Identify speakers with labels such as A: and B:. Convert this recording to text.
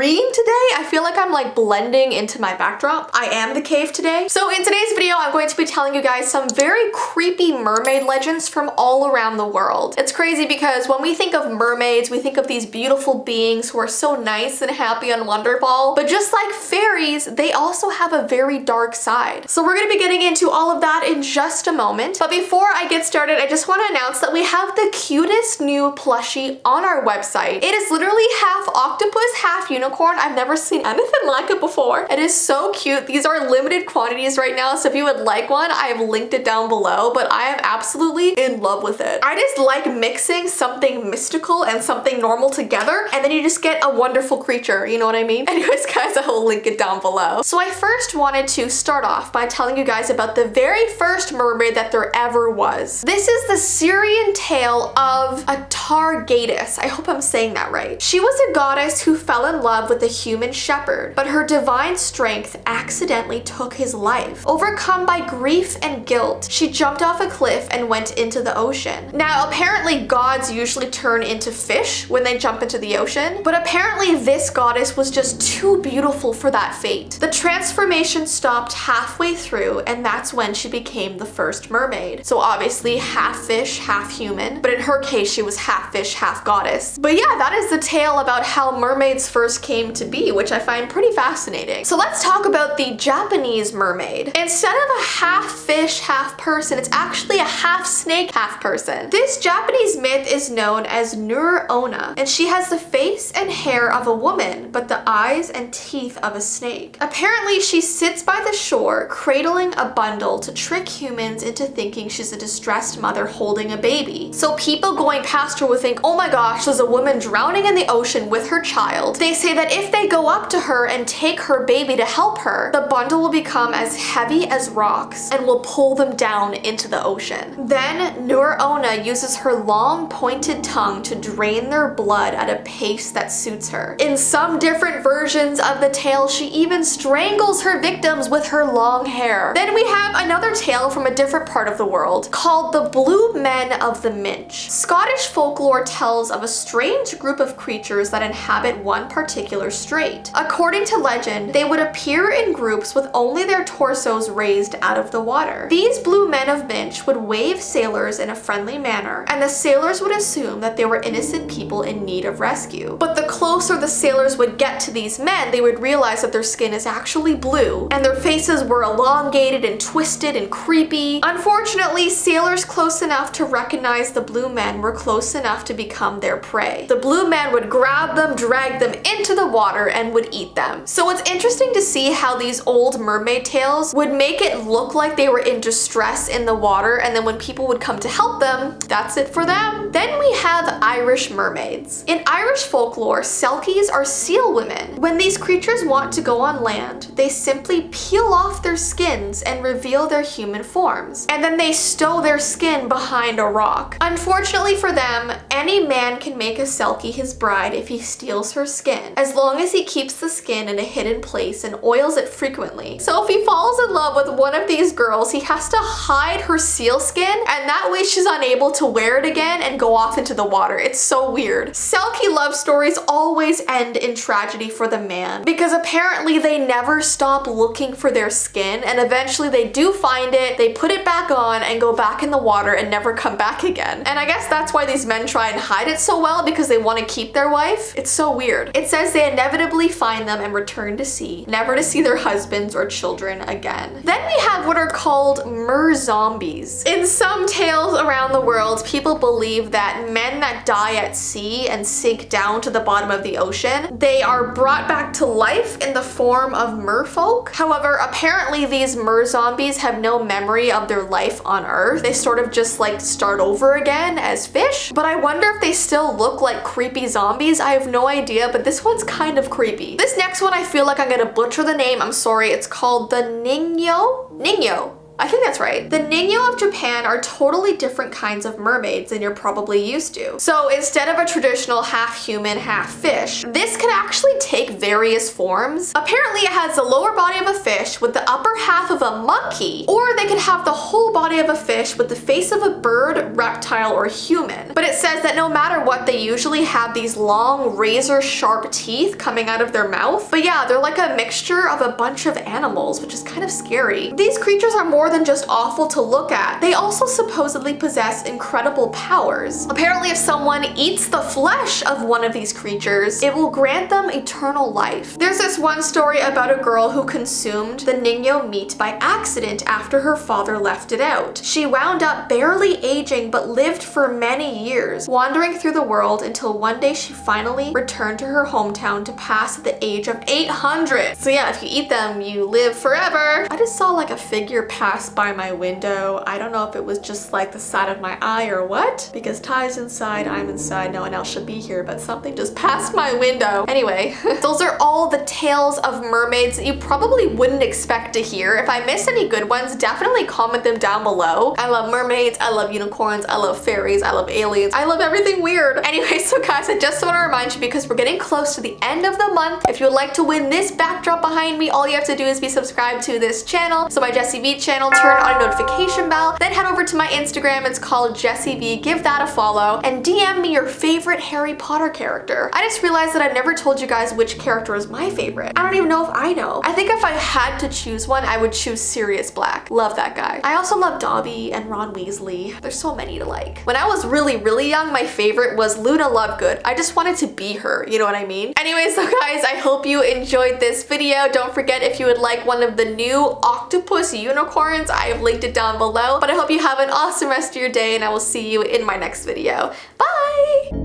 A: green today. I feel like I'm like blending into my backdrop. I am the cave today. So in today's video, I'm going to be telling you guys some very creepy mermaid legends from all around the world. It's crazy because when we think of mermaids, we think of these beautiful beings who are so nice and happy and wonderful. But just like fairies, they also have a very dark side. So we're going to be getting into all of that in just a moment. But before I get started, I just want to announce that we have the cutest new plushie on our website. It is literally half octopus, half unicorn. I've never seen anything like it before. It is so cute. These are limited quantities right now, so if you would like one, I have linked it down below, but I am absolutely in love with it. I just like mixing something mystical and something normal together, and then you just get a wonderful creature, you know what I mean? Anyways, guys, I will link it down below. So I first wanted to start off by telling you guys about the very first mermaid that there ever was. This is the Syrian tale of a Targatus. I hope I'm saying that right. She was a goddess who fell in love with a human shepherd, but her divine strength accidentally took his life. Overcome by grief and guilt, she jumped off a cliff and went into the ocean. Now, apparently gods usually turn into fish when they jump into the ocean, but apparently this goddess was just too beautiful for that fate. The transformation stopped halfway through, and that's when she became the first mermaid. So obviously half fish, half human, but in her case, she was half fish, half goddess. But yeah, that is the tale about how mermaids first came to be, which I find pretty fascinating. So let's talk about the Japanese mermaid. Instead of a half fish, half person, it's actually a half snake, half person. This Japanese myth is known as Nur-Onna, and she has the face and hair of a woman, but the eyes and teeth of a snake. Apparently, she sits by the shore, cradling a bundle to trick humans into thinking she's a distressed mother holding a baby. So people going past her would think, oh my gosh, there's a woman drowning in the ocean with her child. They say that if they go up to her and take her baby to help her, the bundle will become as heavy as rocks and will pull them down into the ocean. Then Nur-Onna uses her long pointed tongue to drain their blood at a pace that suits her. In some different versions of the tale, she even strangles her victims with her long hair. Then we have another tale from a different part of the world called the Blue Men of the Minch. Scottish folklore tells of a strange group of creatures that inhabit one particular strait. According to legend, they would appear in groups with only their torsos raised out of the water. These Blue Men of Minch would wave sailors in a friendly manner, and the sailors would assume that they were innocent people in need of rescue. But the closer the sailors would get to these men, they would realize that their skin is actually blue, and their faces were elongated and twisted and creepy. Unfortunately, sailors close enough to recognize the Blue Men were close enough to become their prey. The Blue Men would grab them, drag them into the water, and would eat them. So it's interesting to see how these old mermaid tales would make it look like they were in distress in the water, and then when people would come to help them, that's it for them. Then we have Irish mermaids. In Irish folklore, selkies are seal women. When these creatures want to go on land, they simply peel off their skins and reveal their human forms, and then they stow their skin behind a rock. Unfortunately for them, any man can make a selkie his bride if he steals her skin, as long as he keeps the skin in a hidden place and oils it frequently. So if he falls in love with one of these girls, he has to hide her seal skin, and that way she's unable to wear it again and go off into the water. It's so weird. Selkie love stories always end in tragedy for the man, because apparently they never stop looking for their skin, and eventually they do find it, they put it back on and go back in the water and never come back again. And I guess that's why these men try and hide it so well, because they want to keep their wife. It's so weird. It says they inevitably find them and return to sea, never to see their husbands or children again. Then we have what are called mer-zombies. In some tales around the world, people believe that men that die at sea and sink down to the bottom of the ocean, they are brought back to life in the form of merfolk. However, apparently these mer-zombies have no memory of their life on Earth. They sort of just like start over again as fish, but I wonder if they still look like creepy zombies. I have no idea, but this one's kind of creepy. This next one, I feel like I'm gonna butcher the name. I'm sorry. It's called the Ningyo? Ningyo. I think that's right. The Ningyo of Japan are totally different kinds of mermaids than you're probably used to. So instead of a traditional half human, half fish, this can actually take various forms. Apparently it has the lower body of a fish with the upper half of a monkey, or they could have the whole body of a fish with the face of a bird, reptile, or human. But it says that no matter what, they usually have these long, razor-sharp teeth coming out of their mouth. But yeah, they're like a mixture of a bunch of animals, which is kind of scary. These creatures are more than just awful to look at. They also supposedly possess incredible powers. Apparently, if someone eats the flesh of one of these creatures, it will grant them eternal life. There's this one story about a girl who consumed the Nino meat by accident after her father left it out. She wound up barely aging but lived for many years, wandering through the world until one day she finally returned to her hometown to pass at the age of 800. So yeah, if you eat them, you live forever. I just saw like a figure pass by my window. I don't know if it was just like the side of my eye or what, because Ty's inside, I'm inside, no one else should be here, but something just passed my window. Anyway, those are all the tales of mermaids that you probably wouldn't expect to hear. If I missed any good ones, definitely comment them down below. I love mermaids, I love unicorns, I love fairies, I love aliens, I love everything weird. Anyway, so guys, I just want to remind you, because we're getting close to the end of the month, if you would like to win this backdrop behind me, all you have to do is be subscribed to this channel. So my Jessii Vee channel, turn on a notification bell, then head over to my Instagram, it's called Jessii Vee, give that a follow, and DM me your favorite Harry Potter character. I just realized that I've never told you guys which character is my favorite. I don't even know if I know. I think if I had to choose one, I would choose Sirius Black. Love that guy. I also love Dobby and Ron Weasley. There's so many to like. When I was really young, my favorite was Luna Lovegood. I just wanted to be her, you know what I mean? Anyway, so guys, I hope you enjoyed this video. Don't forget, if you would like one of the new octopus unicorns, I have linked it down below. But I hope you have an awesome rest of your day, and I will see you in my next video. Bye!